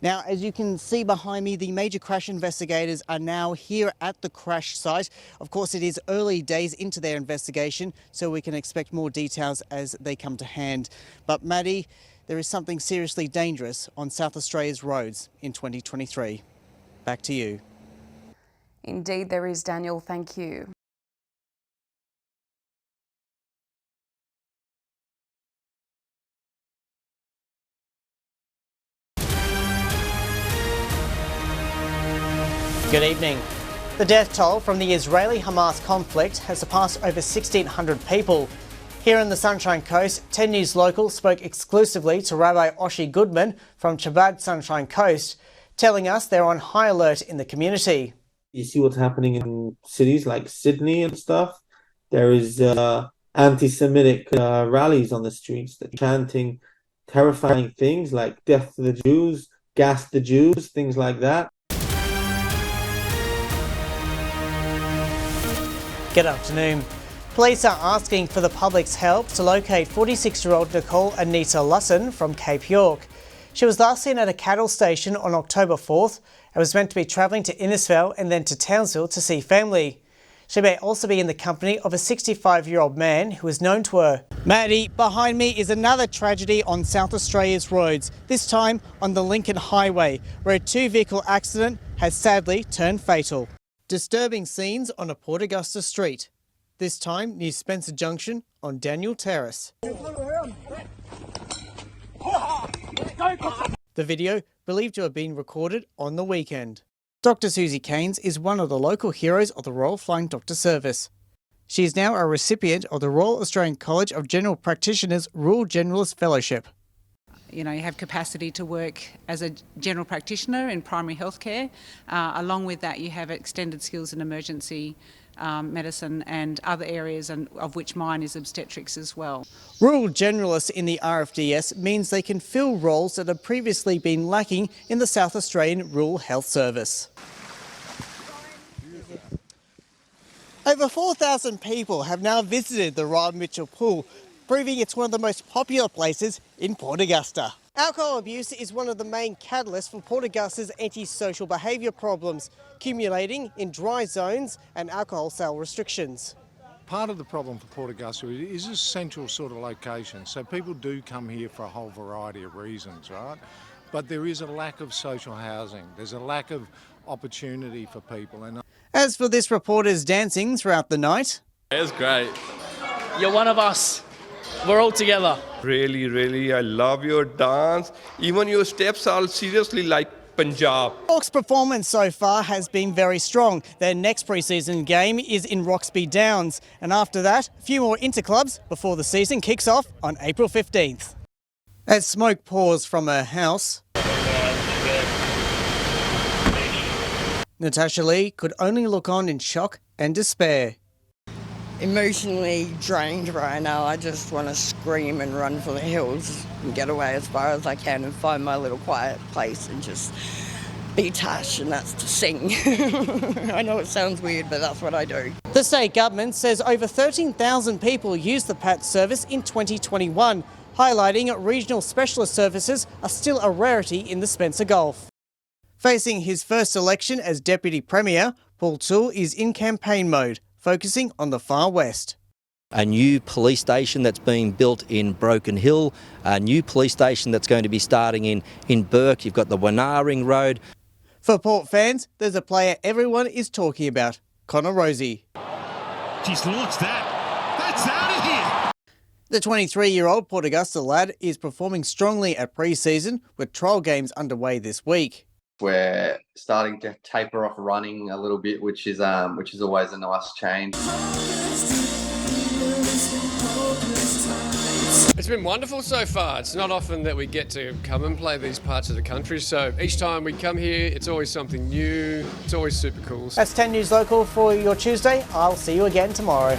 Now, as you can see behind me, the major crash investigators are now here at the crash site. Of course, it is early days into their investigation, so we can expect more details as they come to hand. But Maddie, there is something seriously dangerous on South Australia's roads in 2023. Back to you. Indeed there is, Daniel. Thank you. Good evening. The death toll from the Israeli-Hamas conflict has surpassed over 1,600 people. Here in the Sunshine Coast, 10 News Local spoke exclusively to Rabbi Oshi Goodman from Chabad Sunshine Coast, telling us they're on high alert in the community. You see what's happening in cities like Sydney and stuff. There is anti-Semitic rallies on the streets that are chanting terrifying things like death to the Jews, gas the Jews, things like that. Good afternoon. Police are asking for the public's help to locate 46-year-old Nicole Anita Lusson from Cape York. She was last seen at a cattle station on October 4th and was meant to be travelling to Innisfail and then to Townsville to see family. She may also be in the company of a 65-year-old man who is known to her. Maddie, behind me is another tragedy on South Australia's roads, this time on the Lincoln Highway, where a two-vehicle accident has sadly turned fatal. Disturbing scenes on a Port Augusta street, this time near Spencer Junction on Daniel Terrace. The video believed to have been recorded on the weekend. Dr. Susie Keynes is one of the local heroes of the Royal Flying Doctor Service. She is now a recipient of the Royal Australian College of General Practitioners Rural Generalist Fellowship. You know, you have capacity to work as a general practitioner in primary health care. Along with that, you have extended skills in emergency medicine and other areas, and of which mine is obstetrics as well. Rural generalists in the RFDS means they can fill roles that have previously been lacking in the South Australian Rural Health Service. Over 4,000 people have now visited the Royal Mitchell Pool, proving it's one of the most popular places in Port Augusta. Alcohol abuse is one of the main catalysts for Port Augusta's antisocial behaviour problems, accumulating in dry zones and alcohol sale restrictions. Part of the problem for Port Augusta is a central sort of location, so people do come here for a whole variety of reasons, right? But there is a lack of social housing, there's a lack of opportunity for people. And as for this reporter's dancing throughout the night, it was great. You're one of us. We're all together. Really, I love your dance. Even your steps are seriously like Punjab. Hawks' performance so far has been very strong. Their next pre-season game is in Roxby Downs. And after that, a few more interclubs before the season kicks off on April 15th. As smoke pours from her house, Natasha Lee could only look on in shock and despair. Emotionally drained right now. I just want to scream and run for the hills and get away as far as I can and find my little quiet place and just be Tash, and that's to sing. I know it sounds weird, but that's what I do. The state government says over 13,000 people used the PAT service in 2021, highlighting regional specialist services are still a rarity in the Spencer Gulf. Facing his first election as Deputy Premier, Paul Toole is in campaign mode, focusing on the far west. A new police station that's being built in Broken Hill, a new police station that's going to be starting in Burke. You've got the Wanaring Road. For Port fans, there's a player everyone is talking about, Connor Rosie. She's launched that. That's out of here. The 23-year-old Port Augusta lad is performing strongly at pre-season with trial games underway this week. We're starting to taper off running a little bit, which is always a nice change. It's been wonderful so far. It's not often that we get to come and play these parts of the country, so each time we come here, it's always something new. It's always super cool. That's 10 News Local for your Tuesday. I'll see you again tomorrow.